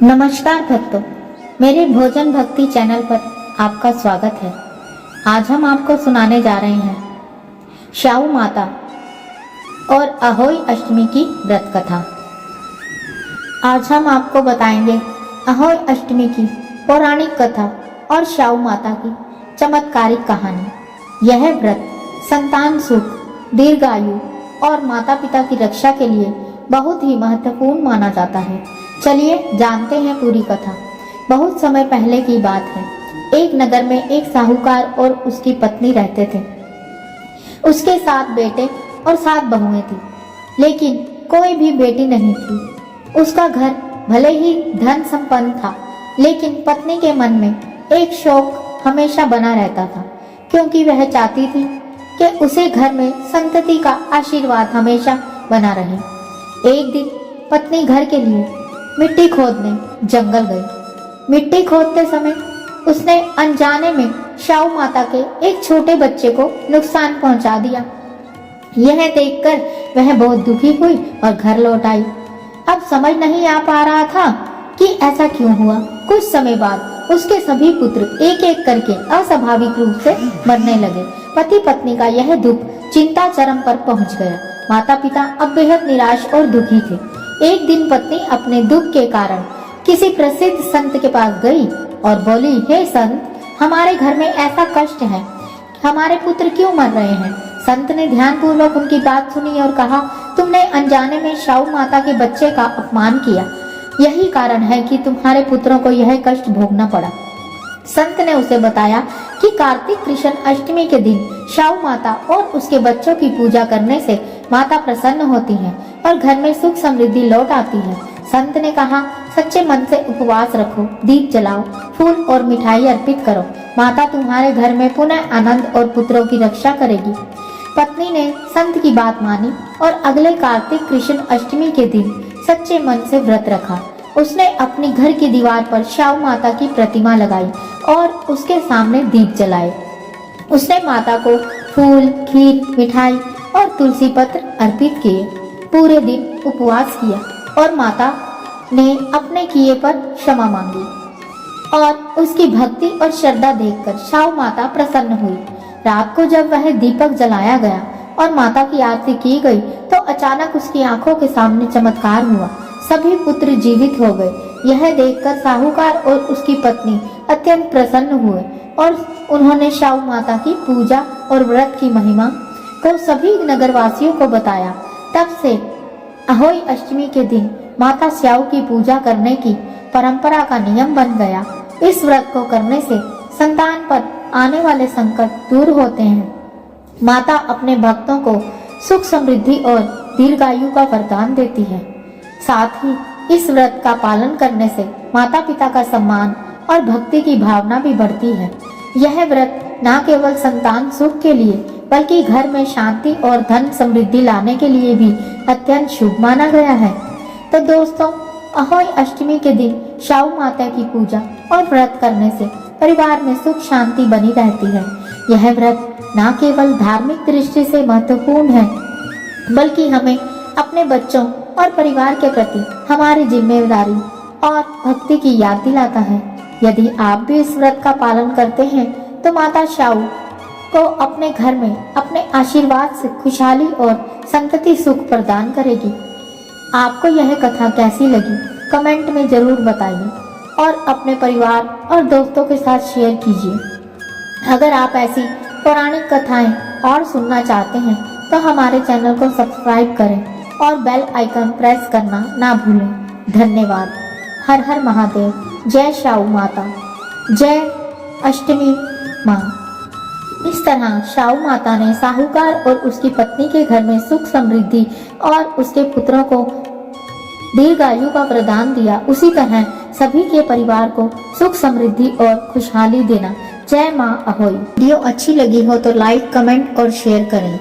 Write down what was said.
नमस्कार भक्तों, मेरे भोजन भक्ति चैनल पर आपका स्वागत है। आज हम आपको सुनाने जा रहे हैं श्याऊ माता और अहोई अष्टमी की व्रत कथा। आज हम आपको बताएंगे अहोई अष्टमी की पौराणिक कथा और श्याऊ माता की चमत्कारिक कहानी। यह व्रत संतान सुख, दीर्घायु और माता पिता की रक्षा के लिए बहुत ही महत्वपूर्ण माना जाता है। चलिए जानते हैं पूरी कथा। बहुत समय पहले की बात है। एक नगर में एक साहूकार और उसकी पत्नी रहते थे। उसके 7 बेटे और 7 बहुएं थी, लेकिन कोई भी बेटी नहीं थी। उसका घर भले ही धन संपन्न था, लेकिन पत्नी के मन में एक शौक हमेशा बना रहता था, क्योंकि वह चाहती थी कि उसे घर में संतति का आशीर्वाद हमेशा बना रहे। एक दिन पत्नी घर के लिए मिट्टी खोदने जंगल गई। मिट्टी खोदते समय उसने अनजाने में श्याऊ माता के एक छोटे बच्चे को नुकसान पहुंचा दिया। यह देखकर वह बहुत दुखी हुई और घर लौट आई। अब समझ नहीं आ पा रहा था कि ऐसा क्यों हुआ। कुछ समय बाद उसके सभी पुत्र एक एक करके अस्वाभाविक रूप से मरने लगे। पति पत्नी का यह दुख चिंता चरम पर पहुंच गया। माता पिता अब बेहद निराश और दुखी थे। एक दिन पत्नी अपने दुख के कारण किसी प्रसिद्ध संत के पास गई और बोली, हे संत, हमारे घर में ऐसा कष्ट है, हमारे पुत्र क्यों मर रहे हैं। संत ने ध्यानपूर्वक उनकी बात सुनी और कहा, तुमने अनजाने में श्याऊ माता के बच्चे का अपमान किया, यही कारण है कि तुम्हारे पुत्रों को यह कष्ट भोगना पड़ा। संत ने उसे बताया कि कार्तिक कृष्ण अष्टमी के दिन श्याऊ माता और उसके बच्चों की पूजा करने से माता प्रसन्न होती है और घर में सुख समृद्धि लौट आती है। संत ने कहा, सच्चे मन से उपवास रखो, दीप जलाओ, फूल और मिठाई अर्पित करो, माता तुम्हारे घर में पुनः आनंद और पुत्रों की रक्षा करेगी। पत्नी ने संत की बात मानी और अगले कार्तिक कृष्ण अष्टमी के दिन सच्चे मन से व्रत रखा। उसने अपनी घर की दीवार पर श्याऊ माता की प्रतिमा लगाई और उसके सामने दीप जलाए। उसने माता को फूल, खीर, मिठाई और तुलसी पत्र अर्पित किए। पूरे दिन उपवास किया और माता ने अपने किए पर क्षमा मांगी और उसकी भक्ति और श्रद्धा देखकर श्याऊ माता प्रसन्न हुई। रात को जब वह दीपक जलाया गया और माता की आरती की गई तो अचानक उसकी आंखों के सामने चमत्कार हुआ। सभी पुत्र जीवित हो गए। यह देखकर साहूकार और उसकी पत्नी अत्यंत प्रसन्न हुए और उन्होंने श्याऊ माता की पूजा और व्रत की महिमा को सभी नगरवासियों को बताया। तब से अहोई अष्टमी के दिन माता श्याऊ की पूजा करने की परंपरा का नियम बन गया। इस व्रत को करने से संतान पर आने वाले संकट दूर होते हैं। माता अपने भक्तों को सुख समृद्धि और दीर्घायु का वरदान देती है। साथ ही इस व्रत का पालन करने से माता पिता का सम्मान और भक्ति की भावना भी बढ़ती है। यह व्रत न केवल संतान सुख के लिए बल्कि घर में शांति और धन समृद्धि लाने के लिए भी अत्यंत शुभ माना गया है। तो दोस्तों, अहोई अष्टमी के दिन श्याऊ माता की पूजा और व्रत करने से परिवार में सुख शांति बनी रहती है। यह व्रत न केवल धार्मिक दृष्टि से महत्वपूर्ण है, बल्कि हमें अपने बच्चों और परिवार के प्रति हमारी जिम्मेदारी और भक्ति की याद दिलाता है। यदि आप भी इस व्रत का पालन करते हैं तो माता श्याऊ को अपने घर में अपने आशीर्वाद से खुशहाली और संतति सुख प्रदान करेगी। आपको यह कथा कैसी लगी कमेंट में जरूर बताइए और अपने परिवार और दोस्तों के साथ शेयर कीजिए। अगर आप ऐसी पौराणिक कथाएं और सुनना चाहते हैं तो हमारे चैनल को सब्सक्राइब करें और बेल आइकन प्रेस करना ना भूलें। धन्यवाद। हर हर महादेव। जय श्याऊ माता, जय अष्टमी माँ। इस तरह श्याऊ माता ने साहूकार और उसकी पत्नी के घर में सुख समृद्धि और उसके पुत्रों को दीर्घायु का वरदान दिया। उसी तरह सभी के परिवार को सुख समृद्धि और खुशहाली देना। जय माँ अहोई। वीडियो अच्छी लगी हो तो लाइक, कमेंट और शेयर करें।